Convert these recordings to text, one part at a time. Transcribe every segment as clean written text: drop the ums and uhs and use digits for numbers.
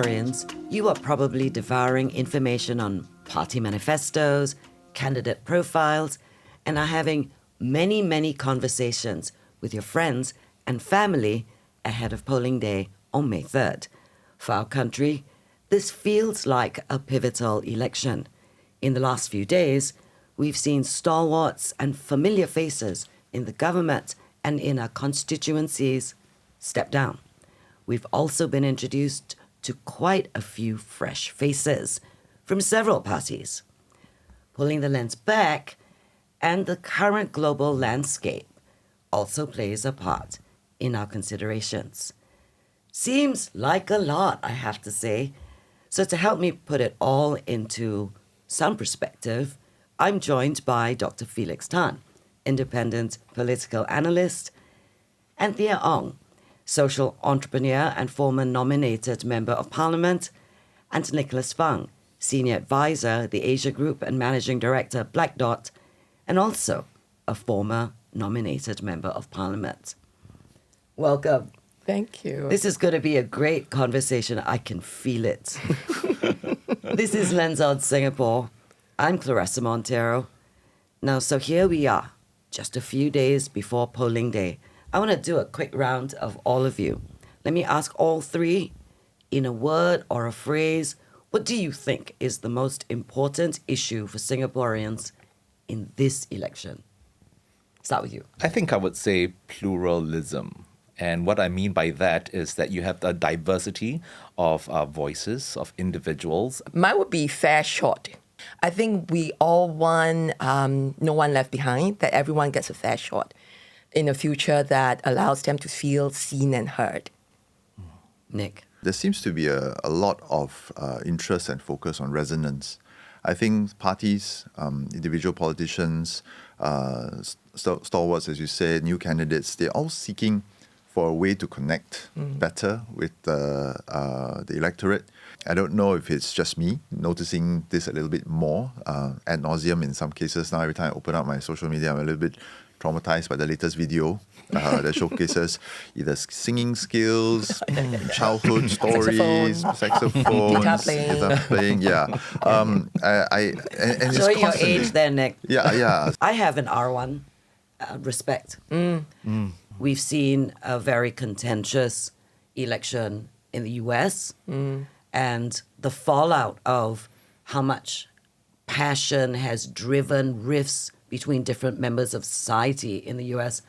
Singaporeans, you are probably devouring information on party manifestos, candidate profiles, and are having many, many conversations with your friends and family ahead of polling day on May 3rd. For our country, this feels like a pivotal election. In the last few days, we've seen stalwarts and familiar faces in the government and in our constituencies step down. We've also been introduced to quite a few fresh faces from several parties. Pulling the lens back, and the current global landscape also plays a part in our considerations. Seems like a lot, I have to say. So to help me put it all into some perspective, I'm joined by Dr. Felix Tan, independent political analyst, Anthea, social entrepreneur and former nominated Member of Parliament, and Nicholas Fang, senior advisor, the Asia Group and managing director, Black Dot, and also a former nominated Member of Parliament. Welcome. Thank you. This is going to be a great conversation. I can feel it. This is Lens on Singapore. I'm Claressa Monteiro. Now, so here we are, just a few days before polling day. I want to do a quick round of all of you. Let me ask all three, in a word or a phrase, what do you think is the most important issue for Singaporeans in this election? Start with you. I think I would say pluralism. And what I mean by that is that you have the diversity of voices, of individuals. Mine would be fair shot. I think we all want no one left behind, that everyone gets a fair shot in a future that allows them to feel seen and heard. Nick. There seems to be a lot of interest and focus on resonance. I think parties, individual politicians, stalwarts, as you said, new candidates, they're all seeking for a way to connect better with the electorate. I don't know if it's just me noticing this a little bit more ad nauseum in some cases. Now every time I open up my social media, I'm a little bit traumatized by the latest video that showcases either singing skills, childhood stories, saxophones, guitar playing. Yeah. And it's Show your constantly- age there, Nick. Yeah. I have an R1, respect. We've seen a very contentious election in the US and the fallout of how much passion has driven rifts between different members of society in the US.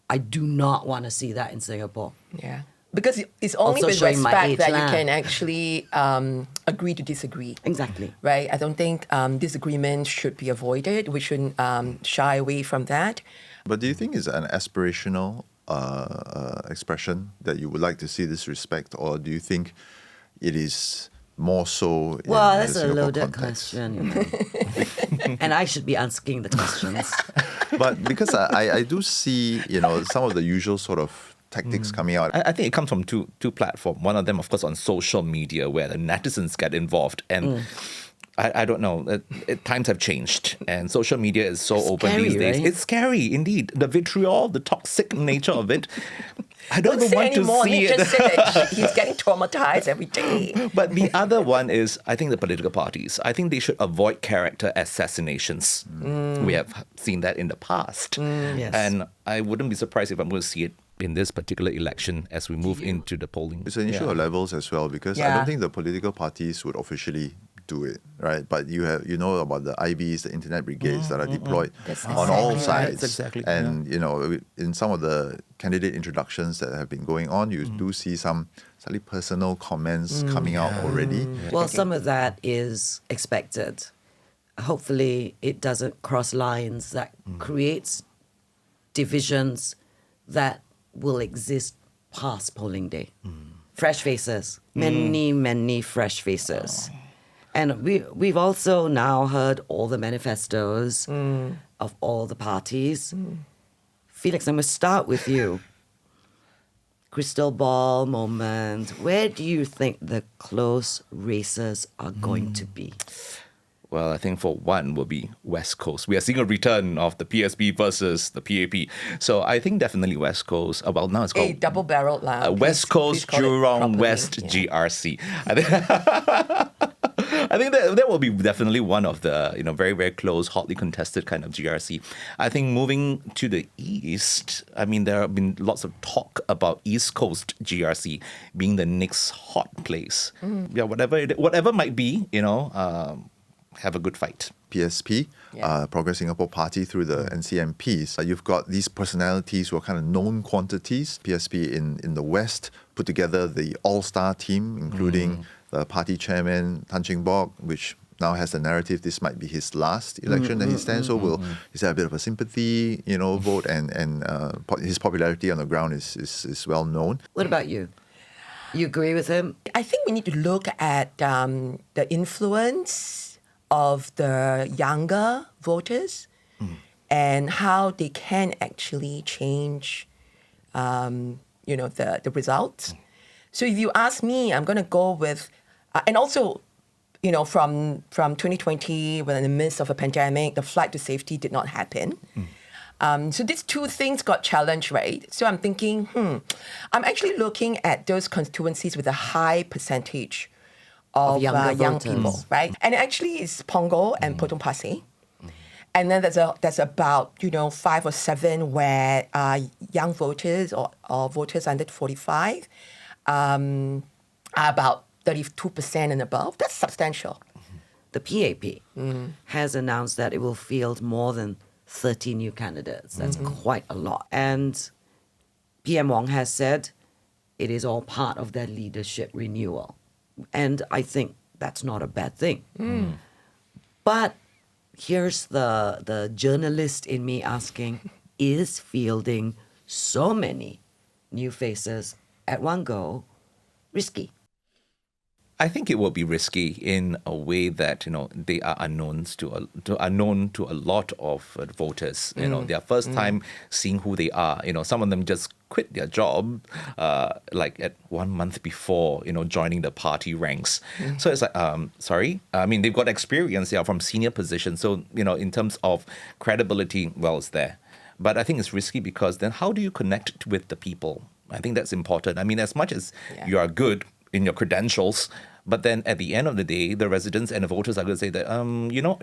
I do not want to see that in Singapore. Yeah. Because it's only Also with showing my respect age that lah. you can actually agree to disagree. Exactly. Right? I don't think disagreement should be avoided. We shouldn't shy away from that. But do you think it's an aspirational expression that you would like to see this respect, or do you think it is more so in Well, the that's a Singapore loaded context? question. You know. And I should be asking the questions. But because I do see, some of the usual sort of tactics coming out. I think it comes from two platforms. One of them, of course, on social media, where the netizens get involved. And I don't know, times have changed. And social media is so open scary, these days. right? It's scary, indeed. The vitriol, the toxic nature of it. I don't Don't even say want to anymore. see He it. just said that he's getting traumatized every day. But the other one is, I think, the political parties. I think they should avoid character assassinations. We have seen that in the past. Yes. And I wouldn't be surprised if I'm going to see it in this particular election as we move into the polling. It's an issue of levels as well, because I Yeah. don't think the political parties would officially do it, right? But you know about the IBs, the internet brigades that are deployed That's on all exactly sides. That's exactly, And in some of the candidate introductions that have been going on, you do see some slightly personal comments coming out already. Well, some of that is expected. Hopefully, it doesn't cross lines that creates divisions that will exist past polling day. Fresh faces, many fresh faces. And we've also now heard all the manifestos of all the parties. Felix, I'm going to start with you. Crystal ball moment. Where do you think the close races are going to be? Well, I think for one will be West Coast. We are seeing a return of the PSP versus the PAP. So I think definitely West Coast. Well, now it's A called double-barreled lamb. West Coast Jurong West GRC. I think that will be definitely one of the very, very close, hotly contested kind of GRC. I think moving to the east, I mean, there have been lots of talk about East Coast GRC being the next hot place. Yeah, whatever might be, have a good fight. PSP, Progress Singapore Party through the NCMPs. You've got these personalities who are kind of known quantities. PSP in the West put together the all-star team, including the party chairman, Tan Cheng Bock, which now has the narrative this might be his last election that he stands. So is there a bit of a sympathy, vote? And his popularity on the ground is well known. What about you? You agree with him? I think we need to look at the influence of the younger voters and how they can actually change, the results. So if you ask me, I'm going to go with, and also, from 2020, when in the midst of a pandemic, the flight to safety did not happen. So these two things got challenged, right? So I'm thinking, I'm actually looking at those constituencies with a high percentage of young people, right? And actually it's Punggol and Potong Pasir. And then there's about 5 or 7 where young voters or voters under 45 are about 32% and above. That's substantial. The PAP has announced that it will field more than 30 new candidates. That's quite a lot. And PM Wong has said it is all part of their leadership renewal. And I think that's not a bad thing. But here's the journalist in me asking, is fielding so many new faces at one go risky? I think it will be risky in a way that they are known to a lot of voters. Their first time seeing who they are. Some of them just quit their job like at 1 month before joining the party ranks. So it's like sorry. I mean, they've got experience. They are from senior positions. So in terms of credibility, well, it's there. But I think it's risky because then how do you connect with the people? I think that's important. I mean, as much as you are good in your credentials, but then at the end of the day, the residents and the voters are going to say that,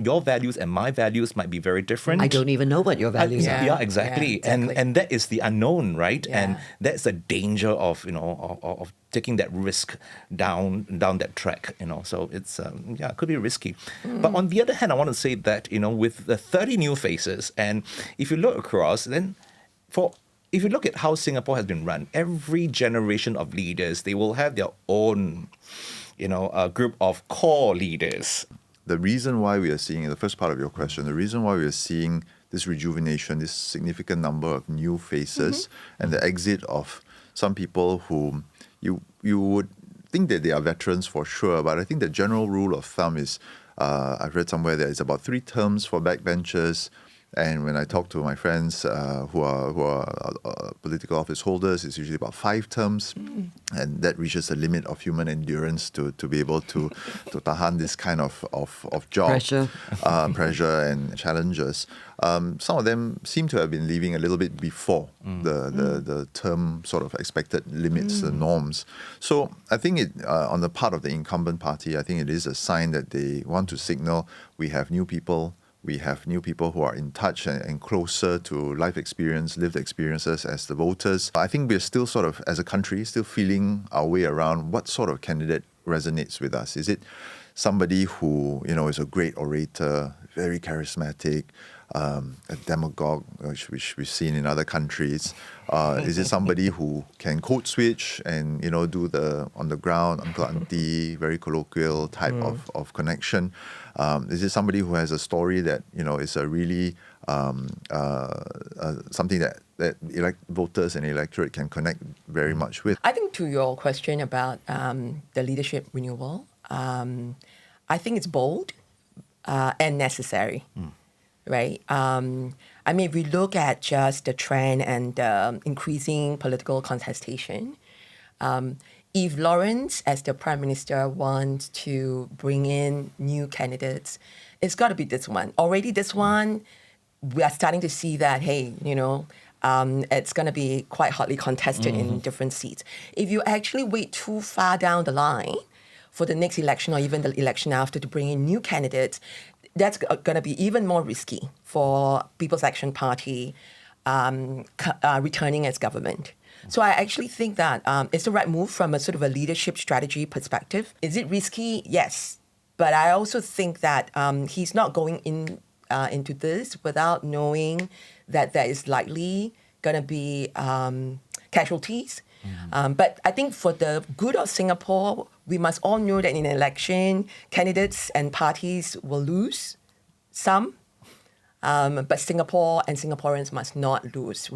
your values and my values might be very different. I don't even know what your values are. Yeah, exactly. Yeah, exactly. And that is the unknown, right? Yeah. And that's the danger of, of taking that risk down that track, So it's, it could be risky. But on the other hand, I want to say that, with the 30 new faces, and if you look across, then if you look at how Singapore has been run, every generation of leaders, they will have their own, a group of core leaders. The reason why we are seeing, in the first part of your question, the reason why we are seeing this rejuvenation, this significant number of new faces, and the exit of some people who you would think that they are veterans for sure, but I think the general rule of thumb is, I've read somewhere that it's about 3 terms for backbenchers. And when I talk to my friends who are political office holders, it's usually about 5 terms, and that reaches the limit of human endurance to be able to tahan this kind of job, pressure and challenges. Some of them seem to have been leaving a little bit before the term sort of expected limits, the norms. So I think on the part of the incumbent party, I think it is a sign that they want to signal we have new people. We have new people who are in touch and closer to lived experiences as the voters. I think we're still sort of, as a country, still feeling our way around what sort of candidate resonates with us. Is it somebody who, is a great orator, very charismatic, a demagogue, which we've seen in other countries? Is it somebody who can code switch and, do the on the ground, uncle, auntie, very colloquial type of connection? Is it somebody who has a story that, is a really something that voters and electorate can connect very much with? I think to your question about the leadership renewal, I think it's bold and necessary. Right? I mean, if we look at just the trend and increasing political contestation, if Lawrence, as the Prime Minister, wants to bring in new candidates, it's got to be this one. Already this one, we are starting to see that, hey, it's going to be quite hotly contested in different seats. If you actually wait too far down the line for the next election or even the election after to bring in new candidates, that's going to be even more risky for People's Action Party returning as government. So I actually think that it's the right move from a sort of a leadership strategy perspective. Is it risky? Yes. But I also think that he's not going into this without knowing that there is likely going to be casualties. But I think for the good of Singapore, we must all know that in an election, candidates and parties will lose some. But Singapore and Singaporeans must not lose.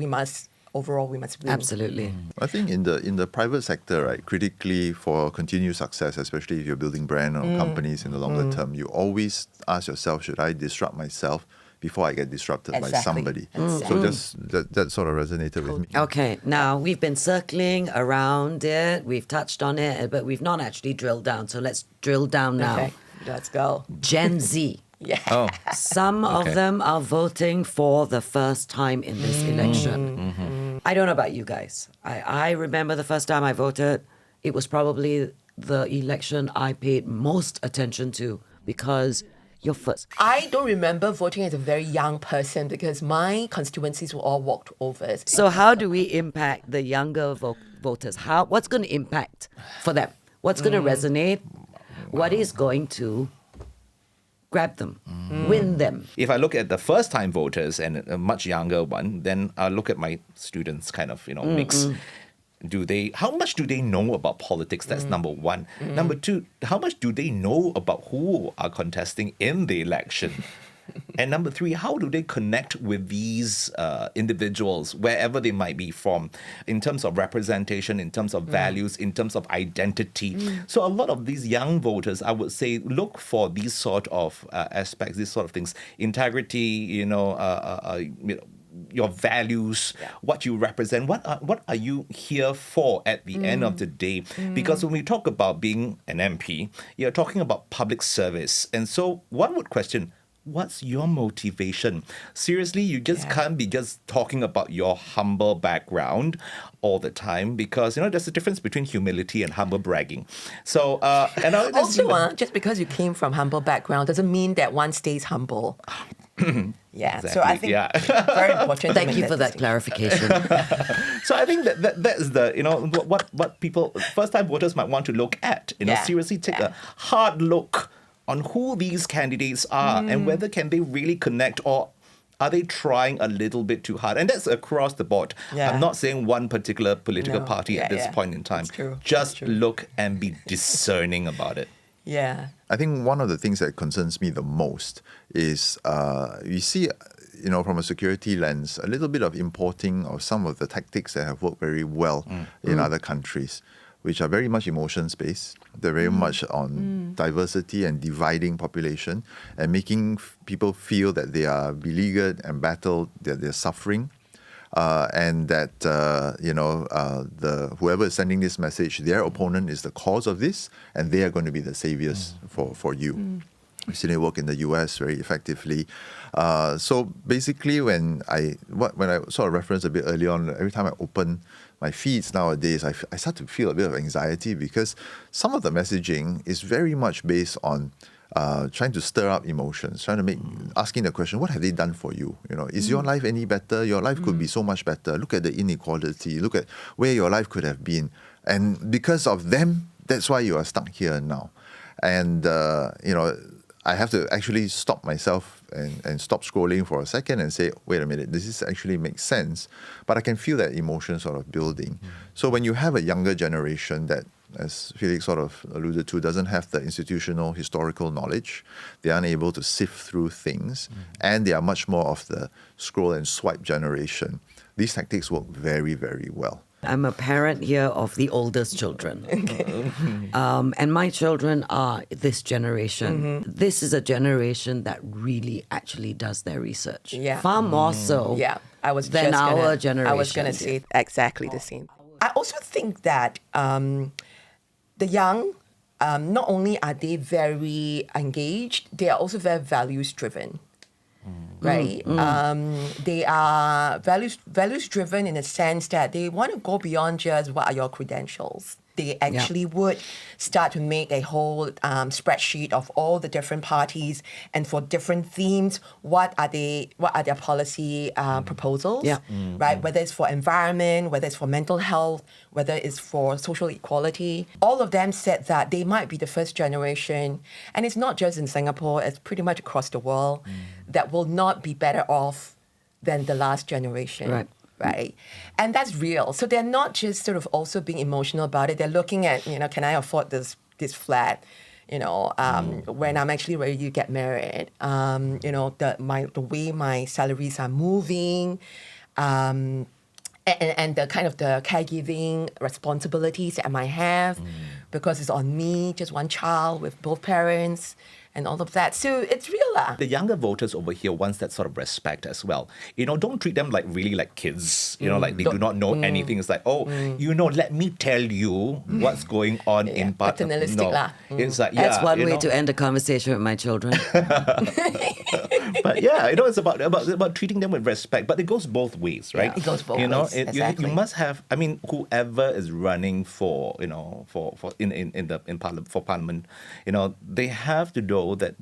Overall, we must win. Absolutely. I think in the private sector, right, critically for continued success, especially if you're building brand or companies in the longer term, you always ask yourself, should I disrupt myself before I get disrupted by somebody? So that sort of resonated with me. Okay, now we've been circling around it, we've touched on it, but we've not actually drilled down. So let's drill down now. Okay, let's go. Gen Z. Yeah. Oh, Some of them are voting for the first time in this election. I don't know about you guys. I remember the first time I voted, it was probably the election I paid most attention to because you're first. I don't remember voting as a very young person because my constituencies were all walked overs. So how do we impact the younger voters? What's going to impact for them? What's going to resonate? What is going to grab them, win them? if I look at the first-time voters and a much younger one, then I look at my students kind of, mix. How much do they know about politics? That's number one. Number two, how much do they know about who are contesting in the election? And number three, how do they connect with these individuals, wherever they might be from, in terms of representation, in terms of values, in terms of identity? So a lot of these young voters, I would say, look for these sort of aspects, these sort of things: integrity, your values, what you represent, what are you here for at the end of the day? Because when we talk about being an MP, you're talking about public service. And so one would question, what's your motivation? Seriously, you just can't be just talking about your humble background all the time, because there's a difference between humility and humble bragging. So Also, just because you came from humble background doesn't mean that one stays humble. Yeah, Exactly, so I think yeah. very important. to Thank make you for that clarification. So I think that's the what people, first time voters might want to look at. Seriously take a hard look on who these candidates are and whether can they really connect, or are they trying a little bit too hard? And that's across the board. Yeah. I'm not saying one particular political party at this point in time. That's true. Just That's true. look and be discerning about it. Yeah. I think one of the things that concerns me the most is you see, from a security lens, a little bit of importing of some of the tactics that have worked very well in other countries, which are very much emotions-based. They're very much on diversity and dividing population and making people feel that they are beleaguered, embattled, that they're suffering. And that whoever is sending this message, their opponent is the cause of this, and they are going to be the saviors for you. We've seen it work in the US very effectively. So basically, when I sort of referenced a bit early on, every time I open my feeds nowadays, I start to feel a bit of anxiety, because some of the messaging is very much based on trying to stir up emotions, trying to asking the question, what have they done for you? Is your life any better? Your life could be so much better. Look at the inequality. Look at where your life could have been. And because of them, that's why you are stuck here now. And, I have to actually stop myself and stop scrolling for a second and say, wait a minute, this actually makes sense. But I can feel that emotion sort of building. So when you have a younger generation that, as Felix sort of alluded to, doesn't have the institutional historical knowledge, they are unable to sift through things, and they are much more of the scroll and swipe generation. These tactics work very, very well. I'm a parent here of the oldest children. And my children are this generation. This is a generation that really actually does their research. Yeah. Far more so than our generation. I was going to say exactly the same. I also think that the young, not only are they very engaged, they are also very values driven. Right? They are values driven in the sense that they want to go beyond just what are your credentials. They actually would start to make a whole spreadsheet of all the different parties, and for different themes, what are their policy proposals, right? Whether it's for environment, whether it's for mental health, whether it's for social equality. All of them said that they might be the first generation, and it's not just in Singapore, it's pretty much across the world, that will not be better off than the last generation. Right. And that's real. So they're not just sort of also being emotional about it. They're looking at, can I afford this flat? When I'm actually ready to get married, the way my salaries are moving, and the kind of the caregiving responsibilities that I might have, because it's on me, just one child with both parents, and all of that. So it's real. The younger voters over here wants that sort of respect as well. Don't treat them really like kids, like they do not know anything. It's like, let me tell you what's going on in part. Paternalistic No. It's like, That's one way to end a conversation with my children. But it's about treating them with respect. But it goes both ways, right? Yeah, it goes both ways. Exactly. You must have. I mean, whoever is running for parliament, they have to know that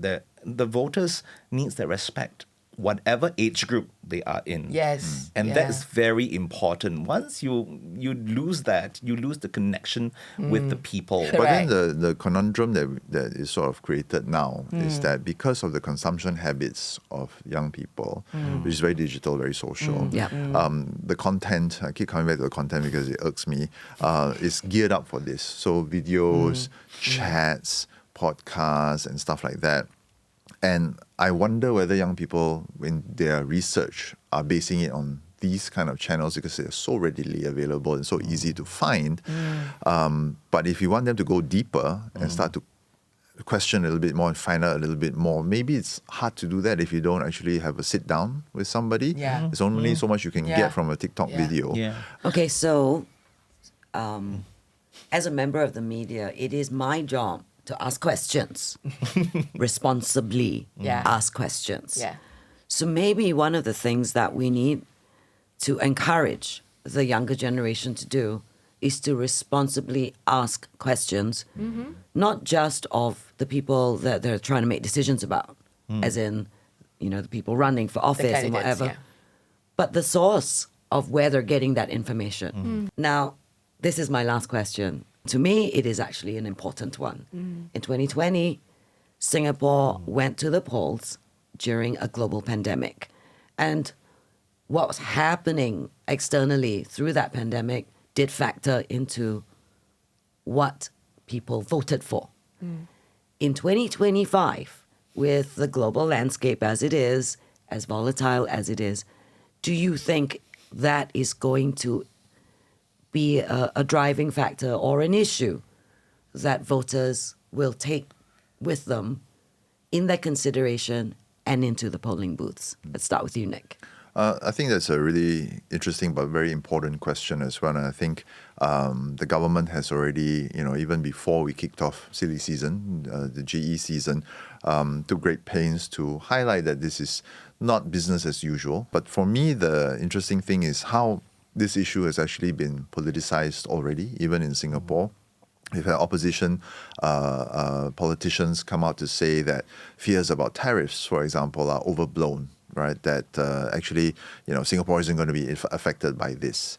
the voters needs their respect, whatever age group they are in. Yes. And that is very important. Once you lose that, you lose the connection with the people. But then the conundrum that is sort of created now is that because of the consumption habits of young people, which is very digital, very social, the content, I keep coming back to the content because it irks me, is geared up for this. So videos, chats, podcasts and stuff like that. And I wonder whether young people, in their research, are basing it on these kind of channels because they're so readily available and so easy to find. But if you want them to go deeper and start to question a little bit more and find out a little bit more, maybe it's hard to do that if you don't actually have a sit down with somebody. Yeah. There's only so much you can get from a TikTok video. Yeah. Okay, so as a member of the media, it is my job to ask questions, responsibly ask questions. Yeah. So maybe one of the things that we need to encourage the younger generation to do is to responsibly ask questions, not just of the people that they're trying to make decisions about, as in, the people running for office and whatever, but the source of where they're getting that information. Now, this is my last question. To me, it is actually an important one. In 2020, Singapore went to the polls during a global pandemic. And what was happening externally through that pandemic did factor into what people voted for. In 2025, with the global landscape as it is, as volatile as it is, do you think that is going to be a driving factor or an issue that voters will take with them in their consideration and into the polling booths? Let's start with you, Nick. I think that's a really interesting but very important question as well. And I think the government has already, even before we kicked off silly season, the GE season, took great pains to highlight that this is not business as usual. But for me, the interesting thing is how this issue has actually been politicized already, even in Singapore. We've had opposition politicians come out to say that fears about tariffs, for example, are overblown, right? That actually, Singapore isn't going to be affected by this.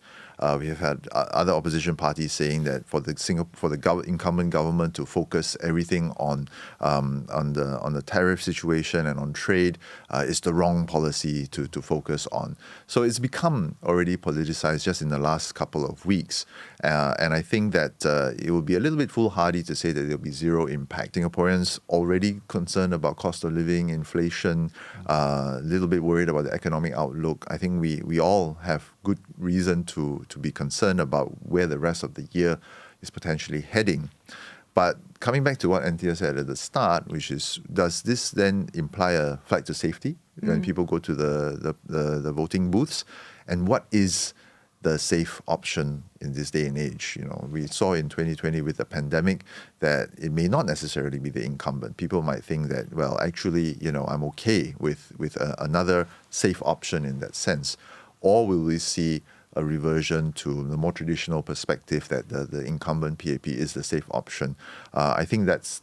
We have had other opposition parties saying that for the incumbent government to focus everything on the tariff situation and on trade is the wrong policy to focus on. So it's become already politicized just in the last couple of weeks. And I think that it would be a little bit foolhardy to say that there'll be zero impact. Singaporeans already concerned about cost of living, inflation, a little bit worried about the economic outlook. I think we all have good reason to be concerned about where the rest of the year is potentially heading. But coming back to what Anthea said at the start, which is, does this then imply a flight to safety when people go to the voting booths? And what is the safe option in this day and age. We saw in 2020 with the pandemic that it may not necessarily be the incumbent. People might think that, well, actually, I'm okay with another safe option in that sense. Or will we see a reversion to the more traditional perspective that the incumbent PAP is the safe option? I think that's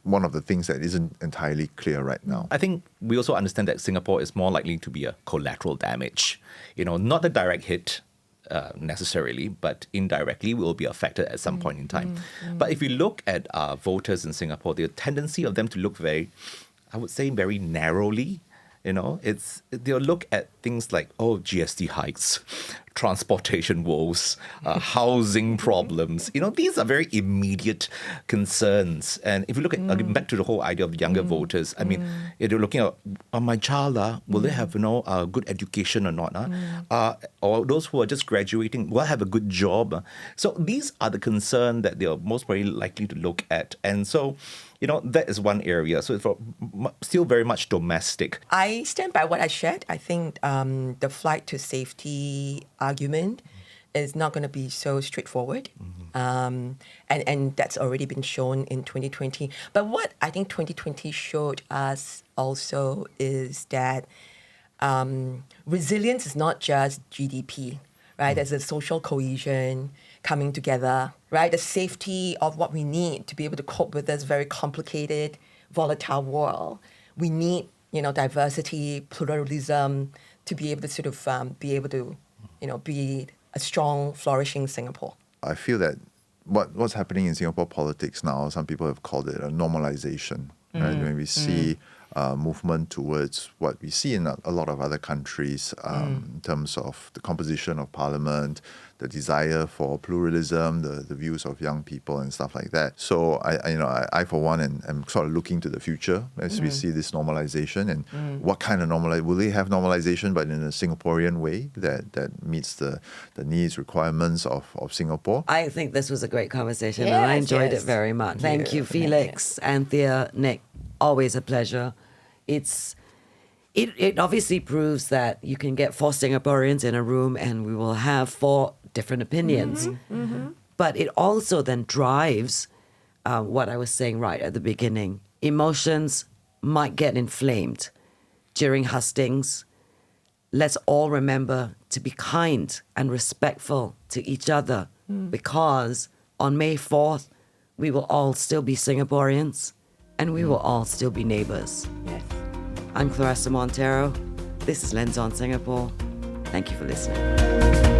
one of the things that isn't entirely clear right now. I think we also understand that Singapore is more likely to be a collateral damage. Not a direct hit necessarily, but indirectly will be affected at some point in time. But if we look at voters in Singapore, the tendency of them to look very narrowly. They'll look at things like, GST hikes, transportation woes, housing problems. These are very immediate concerns. And if you look at, back to the whole idea of younger voters, I mean, if they're looking at, my child, will they have, a good education or not? Or those who are just graduating, will have a good job? So these are the concerns that they are most very likely to look at. And so, that is one area. So it's still very much domestic. I stand by what I shared. I think the flight to safety argument is not going to be so straightforward. And that's already been shown in 2020. But what I think 2020 showed us also is that resilience is not just GDP, right? There's a social cohesion coming together, right? The safety of what we need to be able to cope with this very complicated, volatile world. We need, diversity, pluralism to be able to sort of be be a strong, flourishing Singapore. I feel that what's happening in Singapore politics now, some people have called it a normalization, right? When we see movement towards what we see in a lot of other countries in terms of the composition of parliament, the desire for pluralism, the views of young people and stuff like that. So I for one am sort of looking to the future as we see this normalization and what kind of normalization, will they have normalization but in a Singaporean way that meets the needs, requirements of Singapore? I think this was a great conversation and I enjoyed it very much. Thank you, Felix, Anthea, Nick. Always a pleasure. It obviously proves that you can get 4 Singaporeans in a room and we will have 4 different opinions. But it also then drives what I was saying right at the beginning. Emotions might get inflamed during hustings. Let's all remember to be kind and respectful to each other because on May 4th, we will all still be Singaporeans. And we will all still be neighbours. Yes. I'm Claressa Monteiro. This is Lens on Singapore. Thank you for listening.